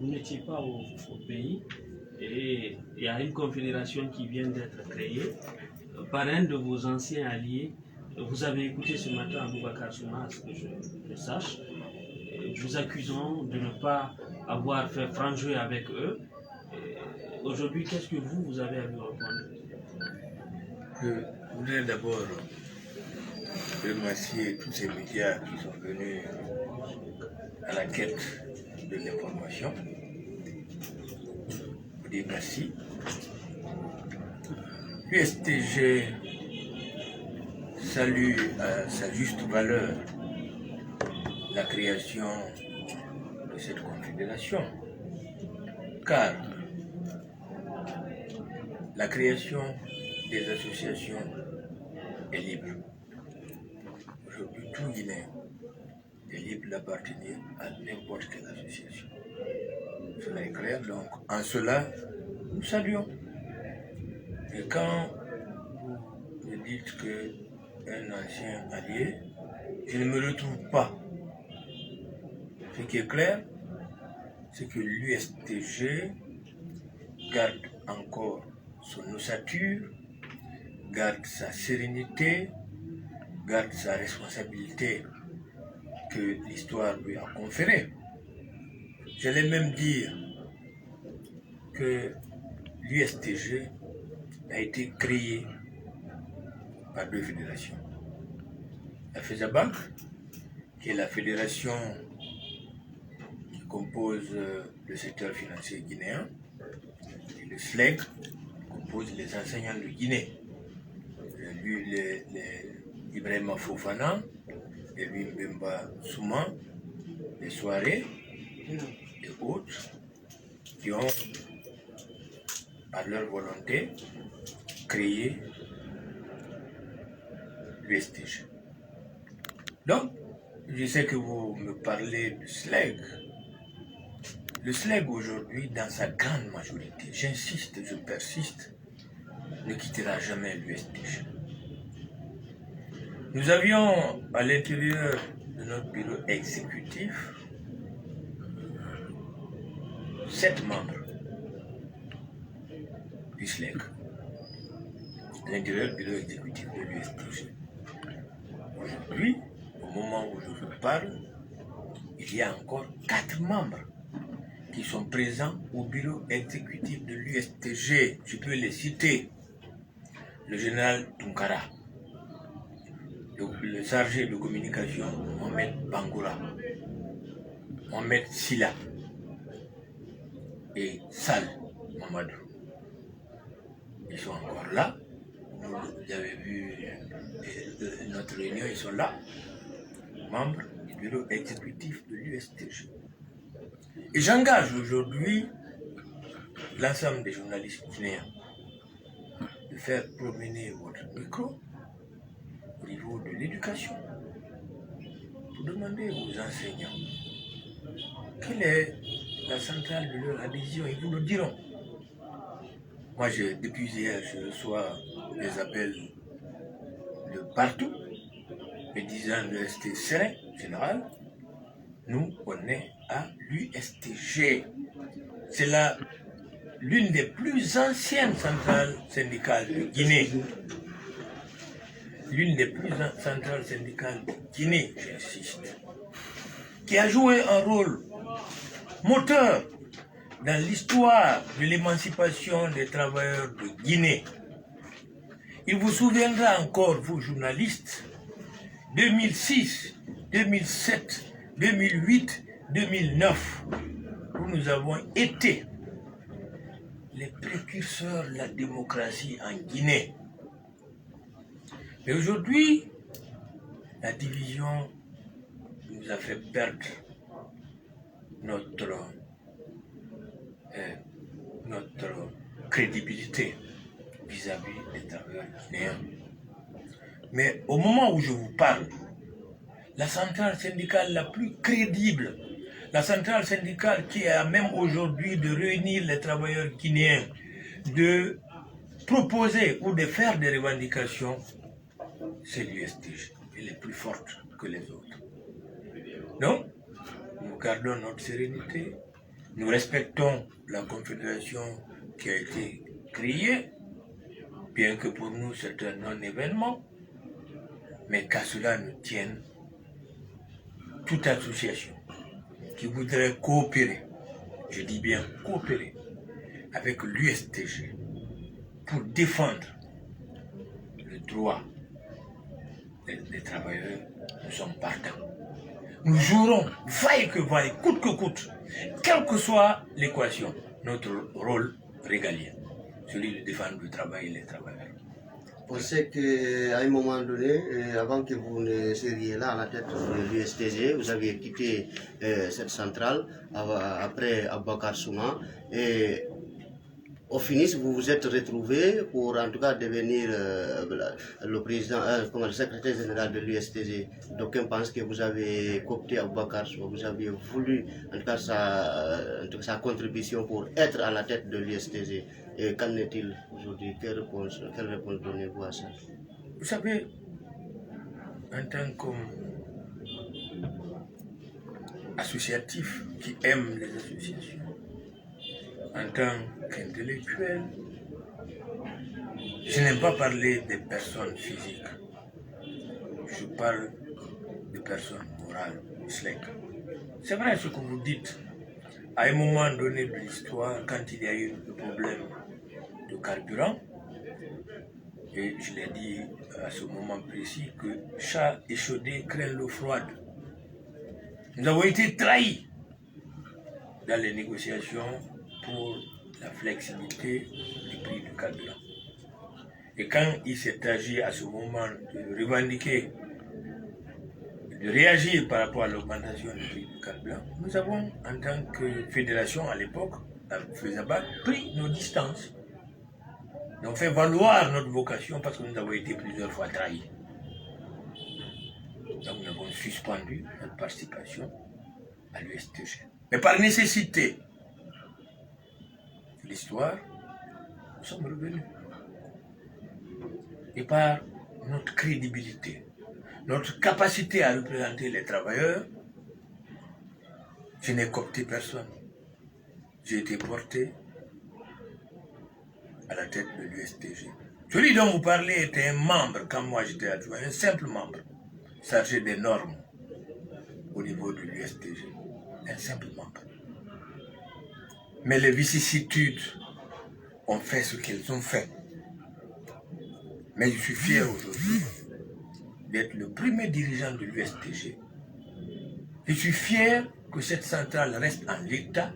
vous n'étiez pas au pays et il y a une confédération qui vient d'être créée par un de vos anciens alliés. Vous avez écouté ce matin Boubacar Souma, à ce que je sache, vous accusant de ne pas avoir fait franc jeu avec eux. Aujourd'hui, qu'est-ce que vous avez à lui répondre? Je voudrais d'abord remercier tous ces médias qui sont venus à la quête de l'information. Je vous dis merci. L'USTG salue à sa juste valeur la création de cette confédération, car la création des associations est libre. Aujourd'hui, tout Guinéen est libre d'appartenir à n'importe quelle association. Cela est clair, donc en cela, nous saluons. Et quand vous me dites qu'un ancien allié, je ne me retrouve pas. Ce qui est clair, c'est que l'USTG garde encore son ossature, garde sa sérénité, garde sa responsabilité que l'histoire lui a conférée. J'allais même dire que l'USTG a été créé par deux fédérations. La FESABAC, qui est la fédération qui compose le secteur financier guinéen, et le SLEG, qui compose les enseignants de Guinée. Ibrahima Fofana, et lui Mbemba Souma, les soirées et autres, qui ont, par leur volonté, créé l'USTG. Donc, je sais que vous me parlez du SLEG. Le SLEG aujourd'hui, dans sa grande majorité, j'insiste, je persiste, ne quittera jamais l'USTG. Nous avions à l'intérieur de notre bureau exécutif 7 membres du SLEG, à l'intérieur du bureau exécutif de l'USTG. Aujourd'hui, au moment où je vous parle, il y a encore 4 membres qui sont présents au bureau exécutif de l'USTG. Je peux les citer. Le général Tunkara, le chargé de communication Mohamed Bangoura, Mohamed Silla et Sal Mamadou. Ils sont encore là. Vous avez vu notre réunion, ils sont là, membres du bureau exécutif de l'USTG. Et j'engage aujourd'hui l'ensemble des journalistes guinéens de faire promener votre micro au niveau de l'éducation pour demander aux enseignants quelle est la centrale de leur adhésion. Ils vous le diront. Moi, depuis hier, je reçois des appels de partout me disant de rester serein, général. Nous, on est à l'USTG. C'est l'une des plus anciennes centrales syndicales de Guinée. L'une des plus centrales syndicales de Guinée, j'insiste, qui a joué un rôle moteur dans l'histoire de l'émancipation des travailleurs de Guinée. Il vous souviendra encore, vous journalistes, 2006, 2007, 2008, 2009, où nous avons été les précurseurs de la démocratie en Guinée. Mais aujourd'hui, la division nous a fait perdre notre crédibilité vis-à-vis des travailleurs guinéens. Mais au moment où je vous parle, la centrale syndicale la plus crédible, la centrale syndicale qui a même aujourd'hui de réunir les travailleurs guinéens, de proposer ou de faire des revendications, c'est l'USTG. Elle est plus forte que les autres. Donc, nous gardons notre sérénité, Nous respectons la confédération qui a été créée, bien que pour nous c'est un non-événement, mais qu'à cela ne tienne, toute association qui voudrait coopérer, je dis bien coopérer, avec l'USTG pour défendre le droit des travailleurs, nous sommes partants. Nous jouerons, vaille que vaille, coûte que coûte, quelle que soit l'équation, notre rôle régalien, celui de défendre le travail et les travailleurs. On sait qu'à un moment donné, avant que vous ne seriez là à la tête de l'USTG, vous aviez quitté cette centrale après Aboubakar Souma et au finish, vous vous êtes retrouvé pour en tout cas devenir le président, le secrétaire général de l'USTG. D'aucuns pensent que vous avez coopté Aboubakar Souma, vous avez voulu en tout cas sa contribution pour être à la tête de l'USTG. Et qu'en est-il aujourd'hui? Quelle réponse donnez-vous à ça? Vous savez, en tant qu'associatif qui aime les associations, en tant qu'intellectuel, je n'aime pas parler des personnes physiques. Je parle des personnes morales, c'est vrai ce que vous dites. À un moment donné de l'histoire, quand il y a eu le problème de carburant, et je l'ai dit à ce moment précis que chat échaudé craint l'eau froide. Nous avons été trahis dans les négociations pour la flexibilité du prix du carburant. Et quand il s'est agi à ce moment de revendiquer, de réagir par rapport à l'augmentation du prix du carburant, nous avons, en tant que fédération à l'époque, la FESABAC, pris nos distances. Nous avons fait valoir notre vocation parce que nous avons été plusieurs fois trahis. Donc nous avons suspendu notre participation à l'USTG. Mais par nécessité de l'histoire, nous sommes revenus. Et par notre crédibilité, notre capacité à représenter les travailleurs, je n'ai coopté personne. J'ai été porté à la tête de l'USTG. Celui dont vous parlez était un membre, quand moi j'étais adjoint, un simple membre, chargé des normes au niveau de l'USTG. Un simple membre. Mais les vicissitudes ont fait ce qu'elles ont fait. Mais je suis fier aujourd'hui d'être le premier dirigeant de l'USTG. Je suis fier que cette centrale reste en l'état.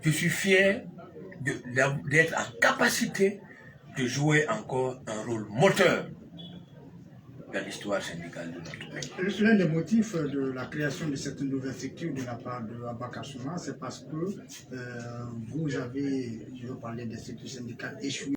Je suis fier d'être en capacité de jouer encore un rôle moteur dans l'histoire syndicale de notre pays. L'un des motifs de la création de cette nouvelle structure de la part de Aboubakar Souma, c'est parce que vous avez, je veux parler des structures syndicales échouées.